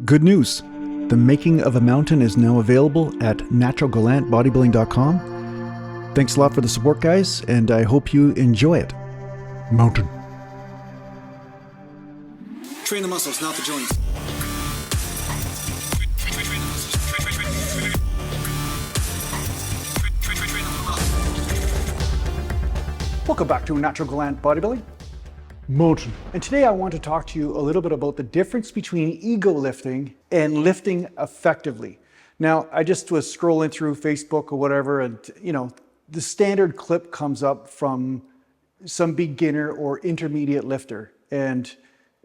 Good news! The Making of a Mountain is now available at naturalgallantbodybuilding.com. Thanks a lot for the support, guys, and I hope you enjoy it. Mountain. Train the muscles, not the joints. Welcome back to Natural Gallant Bodybuilding. Mountain. And today I want to talk to you a little bit about the difference between ego lifting and lifting effectively. Now, I just was scrolling through Facebook or whatever, and the standard clip comes up from some beginner or intermediate lifter. And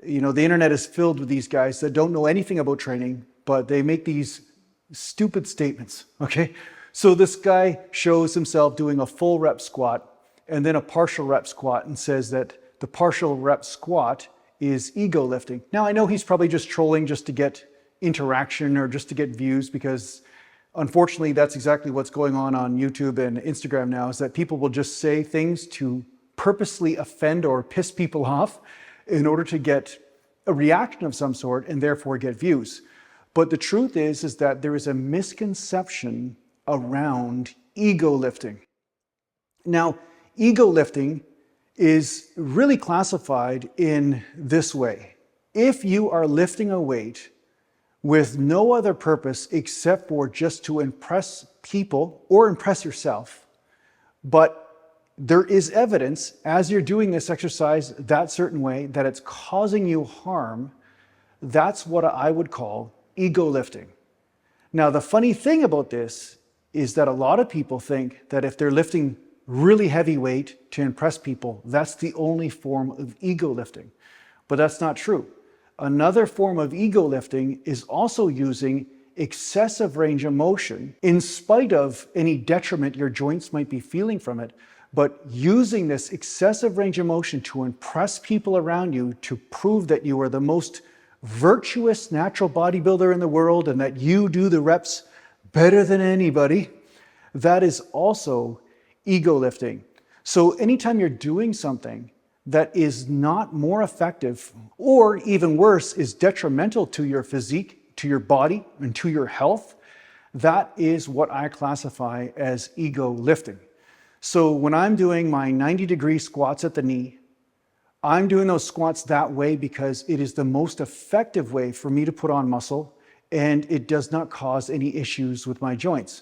the internet is filled with these guys that don't know anything about training, but they make these stupid statements, okay? So this guy shows himself doing a full rep squat and then a partial rep squat and says that the partial rep squat is ego lifting. Now, I know he's probably just trolling just to get interaction or just to get views, because unfortunately that's exactly what's going on YouTube and Instagram now, is that people will just say things to purposely offend or piss people off in order to get a reaction of some sort and therefore get views. But the truth is that there is a misconception around ego lifting. Now, ego lifting is really classified in this way. If you are lifting a weight with no other purpose except for just to impress people or impress yourself, but there is evidence as you're doing this exercise that certain way that it's causing you harm, that's what I would call ego lifting. Now, the funny thing about this is that a lot of people think that if they're lifting really heavy weight to impress people, that's the only form of ego lifting. But that's not true. Another form of ego lifting is also using excessive range of motion in spite of any detriment your joints might be feeling from it, but using this excessive range of motion to impress people around you, to prove that you are the most virtuous natural bodybuilder in the world and that you do the reps better than anybody. That is also ego lifting. So anytime you're doing something that is not more effective, or even worse, is detrimental to your physique, to your body, and to your health, that is what I classify as ego lifting. So when I'm doing my 90-degree squats at the knee, I'm doing those squats that way because it is the most effective way for me to put on muscle, and it does not cause any issues with my joints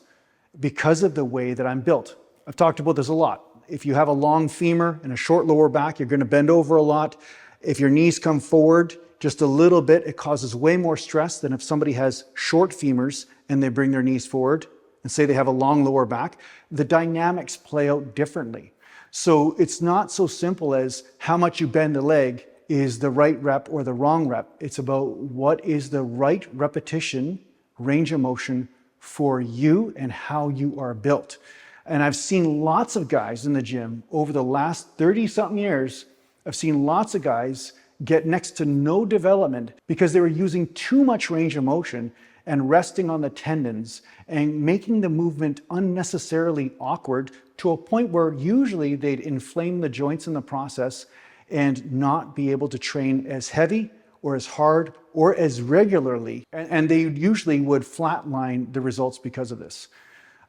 because of the way that I'm built. I've talked about this a lot. If you have a long femur and a short lower back, you're going to bend over a lot. If your knees come forward just a little bit, it causes way more stress than if somebody has short femurs and they bring their knees forward and say they have a long lower back. The dynamics play out differently. So it's not so simple as how much you bend the leg is the right rep or the wrong rep. It's about what is the right repetition, range of motion for you and how you are built. And I've seen lots of guys in the gym over the last 30-something years, I've seen lots of guys get next to no development because they were using too much range of motion and resting on the tendons and making the movement unnecessarily awkward to a point where usually they'd inflame the joints in the process and not be able to train as heavy or as hard or as regularly. And they usually would flatline the results because of this.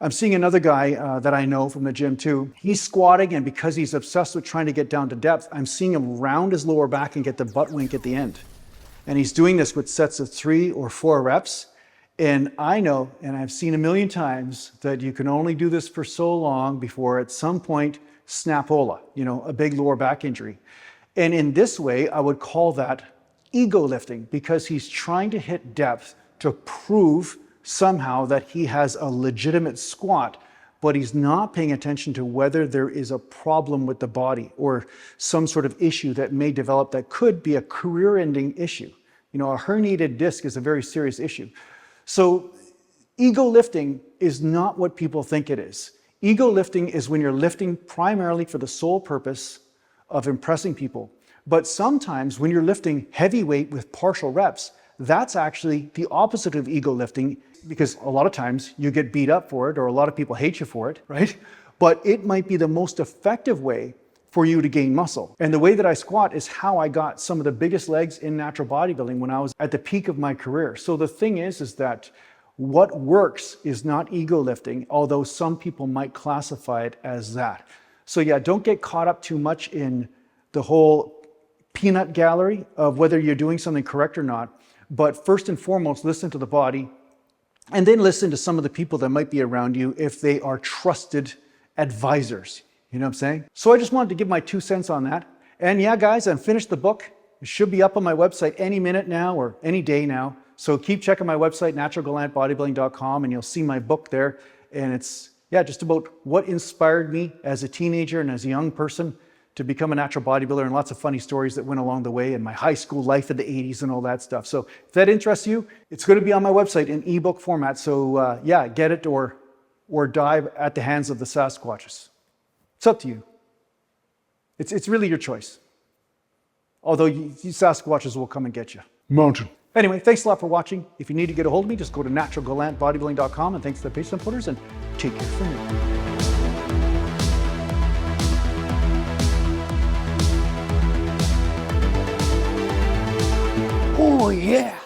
I'm seeing another guy that I know from the gym too. He's squatting, and because he's obsessed with trying to get down to depth, I'm seeing him round his lower back and get the butt wink at the end. And he's doing this with sets of 3 or 4 reps. And I know, and I've seen a million times, that you can only do this for so long before at some point snapola, a big lower back injury. And in this way, I would call that ego lifting, because he's trying to hit depth to prove somehow that he has a legitimate squat, but he's not paying attention to whether there is a problem with the body or some sort of issue that may develop that could be a career-ending issue. A herniated disc is a very serious issue. So ego lifting is not what people think it is. Ego lifting is when you're lifting primarily for the sole purpose of impressing people. But sometimes when you're lifting heavy weight with partial reps, that's actually the opposite of ego lifting, because a lot of times you get beat up for it or a lot of people hate you for it, right? But it might be the most effective way for you to gain muscle. And the way that I squat is how I got some of the biggest legs in natural bodybuilding when I was at the peak of my career. So the thing is that what works is not ego lifting, although some people might classify it as that. So yeah, don't get caught up too much in the whole peanut gallery of whether you're doing something correct or not. But first and foremost, listen to the body, and then listen to some of the people that might be around you if they are trusted advisors. You know what I'm saying? So I just wanted to give my 2 cents on that. And yeah, guys, I finished the book. It should be up on my website any minute now or any day now. So keep checking my website, naturalgallantbodybuilding.com, and you'll see my book there. And it's, yeah, just about what inspired me as a teenager and as a young person to become a natural bodybuilder, and lots of funny stories that went along the way, and my high school life in the 80s and all that stuff. So if that interests you, it's going to be on my website in ebook format. So yeah, get it or die at the hands of the Sasquatches. It's up to you. It's really your choice. Although you Sasquatches will come and get you. Mountain. Anyway, thanks a lot for watching. If you need to get a hold of me, just go to naturalgallantbodybuilding.com, and thanks to the page supporters, and take care from me. Oh yeah!